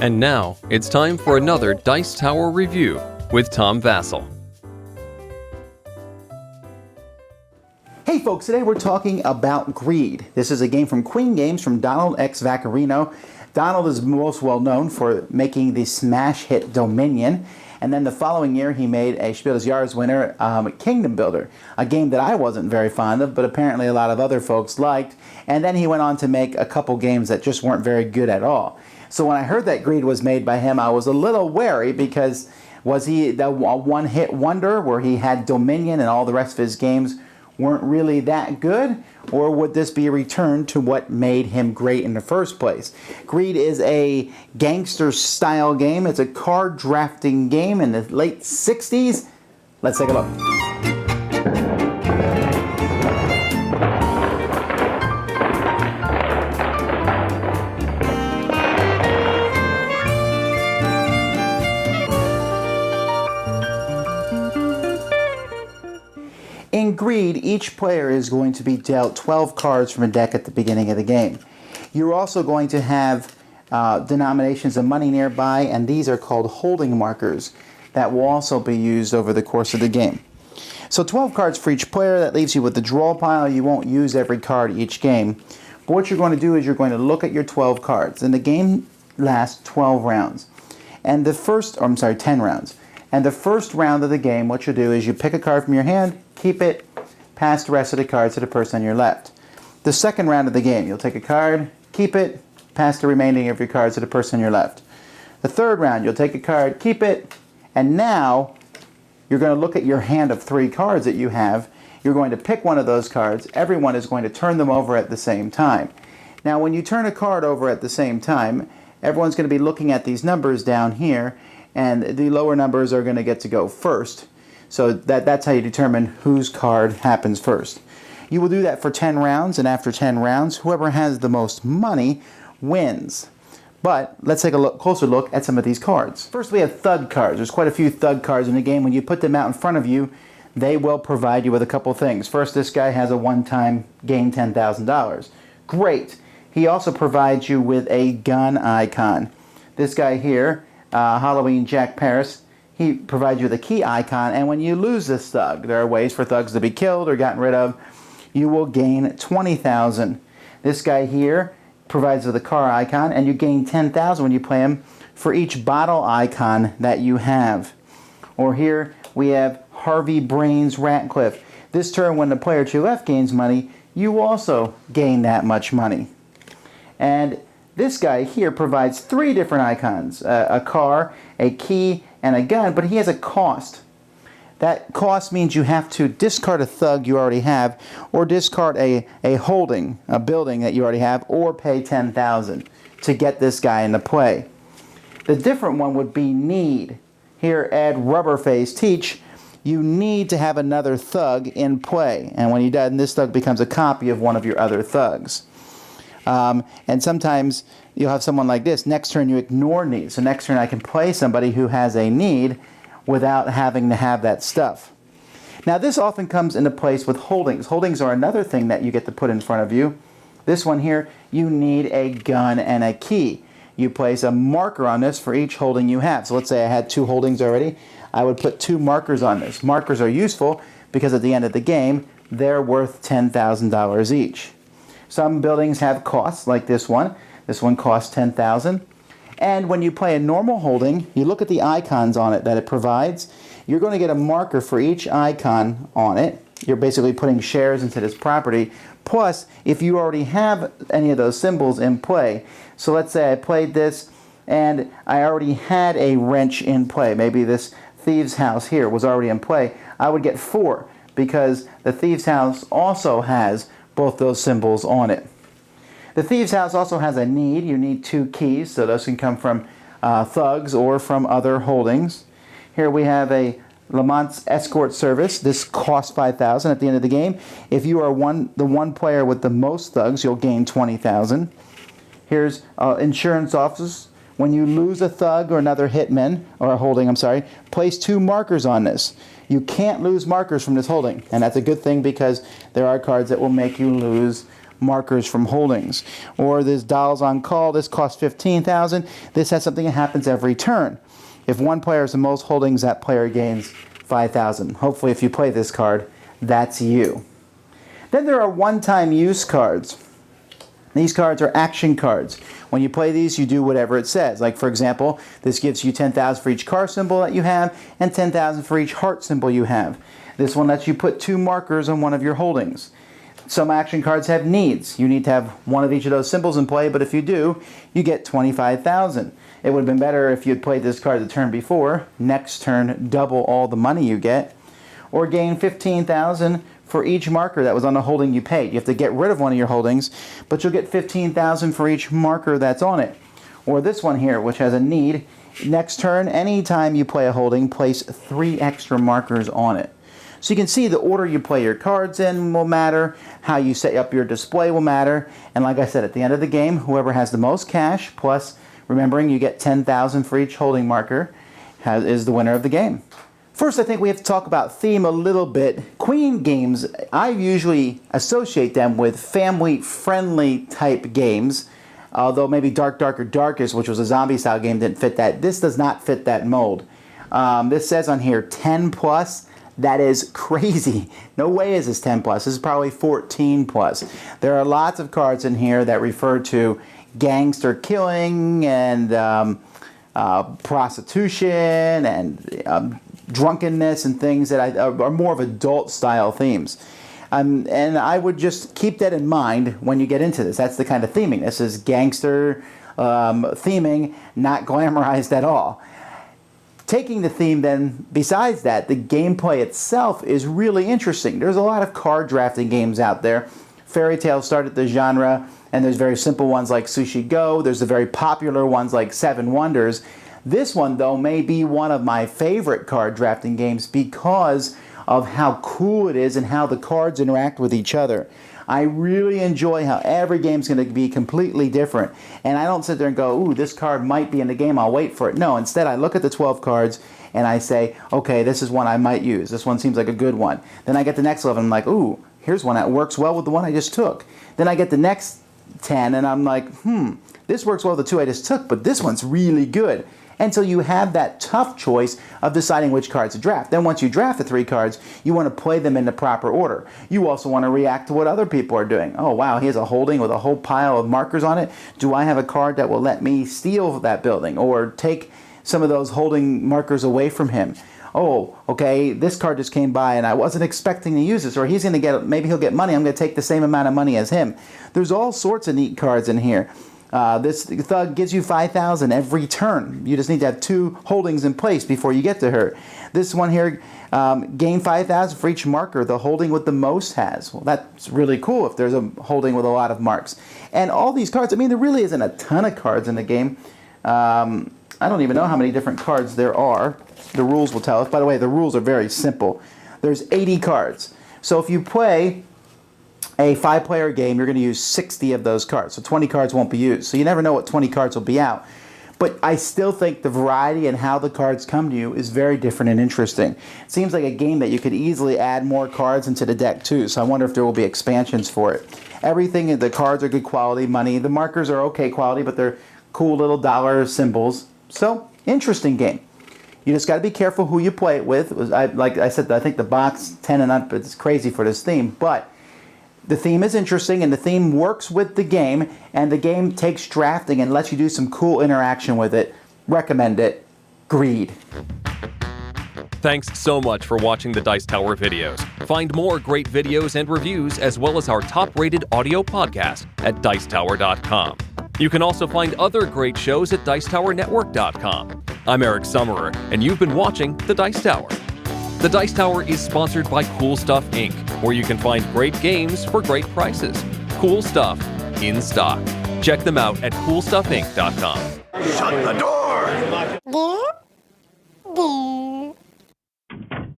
And now, it's time for another Dice Tower review with Tom Vasel. Hey folks, today we're talking about Greed. This is a game from Queen Games from Donald X. Vaccarino. Donald is most well known for making the smash hit Dominion, and then the following year he made a Spiel des Jahres winner, Kingdom Builder, a game that I wasn't very fond of, but apparently a lot of other folks liked, and then he went on to make a couple games that just weren't very good at all. So when I heard that Greed was made by him, I was a little wary because was he a one-hit wonder where he had Dominion and all the rest of his games weren't really that good? Or would this be a return to what made him great in the first place? Greed is a gangster-style game. It's a card drafting game in the late 60s. Let's take a look. In Greed, each player is going to be dealt 12 cards from a deck at the beginning of the game. You're also going to have denominations of money nearby, and these are called holding markers that will also be used over the course of the game. So 12 cards for each player. That leaves you with the draw pile. You won't use every card each game. But what you're going to do is you're going to look at your 12 cards. And the game lasts 12 rounds. And the first, 10 rounds. And the first round of the game, what you do is you pick a card from your hand, keep it, pass the rest of the cards to the person on your left. The second round of the game, you'll take a card, keep it, pass the remaining of your cards to the person on your left. The third round, you'll take a card, keep it, and now you're going to look at your hand of 3 cards that you have. You're going to pick one of those cards. Everyone is going to turn them over at the same time. Now, when you turn a card over at the same time, everyone's going to be looking at these numbers down here, and the lower numbers are going to get to go first. So that's how you determine whose card happens first. You will do that for 10 rounds, and after 10 rounds, whoever has the most money wins. But let's take a closer look at some of these cards. First, we have thug cards. There's quite a few thug cards in the game. When you put them out in front of you, they will provide you with a couple things. First, this guy has a one-time gain $10,000. Great. He also provides you with a gun icon. This guy here, Halloween Jack Paris, he provides you with a key icon, and when you lose this thug, there are ways for thugs to be killed or gotten rid of, you will gain 20,000. This guy here provides with a car icon, and you gain 10,000 when you play him for each bottle icon that you have. Or here we have Harvey Brains Ratcliffe. This turn, when the player to your left gains money, you also gain that much money. And this guy here provides 3 different icons, a car, a key, and a gun, but he has a cost. That cost means you have to discard a thug you already have, or discard a holding, a building that you already have, or pay 10,000 to get this guy into play. The different one would be need. Here at Rubberface Teach, you need to have another thug in play, and when you do, this thug becomes a copy of one of your other thugs. And sometimes you'll have someone like this. Next turn you ignore need. So next turn I can play somebody who has a need without having to have that stuff. Now this often comes into place with holdings. Holdings are another thing that you get to put in front of you. This one here, you need a gun and a key. You place a marker on this for each holding you have. So let's say I had 2 holdings already. I would put 2 markers on this. Markers are useful because at the end of the game, they're worth $10,000 each. Some buildings have costs, like this one. This one costs $10,000. And when you play a normal holding, you look at the icons on it that it provides. You're going to get a marker for each icon on it. You're basically putting shares into this property. Plus, if you already have any of those symbols in play, so let's say I played this and I already had a wrench in play. Maybe this Thieves' House here was already in play. I would get 4 because the Thieves' House also has both those symbols on it. The Thieves' House also has a need. You need 2 keys, so those can come from thugs or from other holdings. Here we have a Lamont's Escort Service. This costs 5,000 at the end of the game. If you are the one player with the most thugs, you'll gain 20,000. Here's Insurance Office. When you lose a thug or another hitman, or a holding, place 2 markers on this. You can't lose markers from this holding, and that's a good thing because there are cards that will make you lose markers from holdings. Or this Dolls on Call, this costs 15,000. This has something that happens every turn. If one player has the most holdings, that player gains 5,000. Hopefully if you play this card, that's you. Then there are one-time use cards. These cards are action cards. When you play these, you do whatever it says. Like, for example, this gives you 10,000 for each car symbol that you have and 10,000 for each heart symbol you have. This one lets you put 2 markers on one of your holdings. Some action cards have needs. You need to have one of each of those symbols in play, but if you do, you get 25,000. It would have been better if you had played this card the turn before. Next turn, double all the money you get. Or gain 15,000 for each marker that was on the holding you paid. You have to get rid of one of your holdings, but you'll get 15,000 for each marker that's on it. Or this one here, which has a need. Next turn, anytime you play a holding, place 3 extra markers on it. So you can see the order you play your cards in will matter, how you set up your display will matter, and like I said, at the end of the game, whoever has the most cash, plus remembering you get 10,000 for each holding marker, is the winner of the game. First, I think we have to talk about theme a little bit. Queen games, I usually associate them with family-friendly type games, although maybe Darker Darkest, which was a zombie-style game, didn't fit that. This does not fit that mold. This says on here 10 plus. That is crazy. No way is this 10 plus. This is probably 14 plus. There are lots of cards in here that refer to gangster killing and prostitution and drunkenness and things that are more of adult style themes. And I would just keep that in mind when you get into this. That's the kind of theming. This is gangster theming, not glamorized at all. Taking the theme then, besides that, the gameplay itself is really interesting. There's a lot of card drafting games out there. Fairy Tale started the genre, and there's very simple ones like Sushi Go. There's the very popular ones like Seven Wonders. This one, though, may be one of my favorite card drafting games because of how cool it is and how the cards interact with each other. I really enjoy how every game's going to be completely different. And I don't sit there and go, ooh, this card might be in the game, I'll wait for it. No, instead I look at the 12 cards and I say, okay, this is one I might use. This one seems like a good one. Then I get the next 11 and I'm like, ooh, here's one that works well with the one I just took. Then I get the next 10 and I'm like, this works well with the 2 I just took, but this one's really good. And so you have that tough choice of deciding which cards to draft. Then once you draft the 3 cards, you want to play them in the proper order. You also want to react to what other people are doing. Oh, wow, he has a holding with a whole pile of markers on it. Do I have a card that will let me steal that building or take some of those holding markers away from him? Oh, okay, this card just came by and I wasn't expecting to use this, or he's going to get, maybe he'll get money. I'm going to take the same amount of money as him. There's all sorts of neat cards in here. This thug gives you 5,000 every turn. You just need to have 2 holdings in place before you get to her. This one here, gain 5,000 for each marker the holding with the most has. Well, that's really cool if there's a holding with a lot of marks. And all these cards, I mean, there really isn't a ton of cards in the game. I don't even know how many different cards there are. The rules will tell us. By the way, the rules are very simple. There's 80 cards. So if you play a 5-player game, you're going to use 60 of those cards. So 20 cards won't be used. So you never know what 20 cards will be out. But I still think the variety and how the cards come to you is very different and interesting. It seems like a game that you could easily add more cards into the deck too. So I wonder if there will be expansions for it. Everything, the cards are good quality money. The markers are okay quality, but they're cool little dollar symbols. So, interesting game. You just got to be careful who you play it with. Like I said, I think the box 10 and up is crazy for this theme, but the theme is interesting and the theme works with the game, and the game takes drafting and lets you do some cool interaction with it. Recommend it. Greed. Thanks so much for watching the Dice Tower videos. Find more great videos and reviews, as well as our top-rated audio podcast at Dicetower.com. You can also find other great shows at Dicetowernetwork.com. I'm Eric Summerer, and you've been watching The Dice Tower. The Dice Tower is sponsored by Cool Stuff Inc., where you can find great games for great prices. Cool stuff in stock. Check them out at CoolStuffInc.com. Shut the door!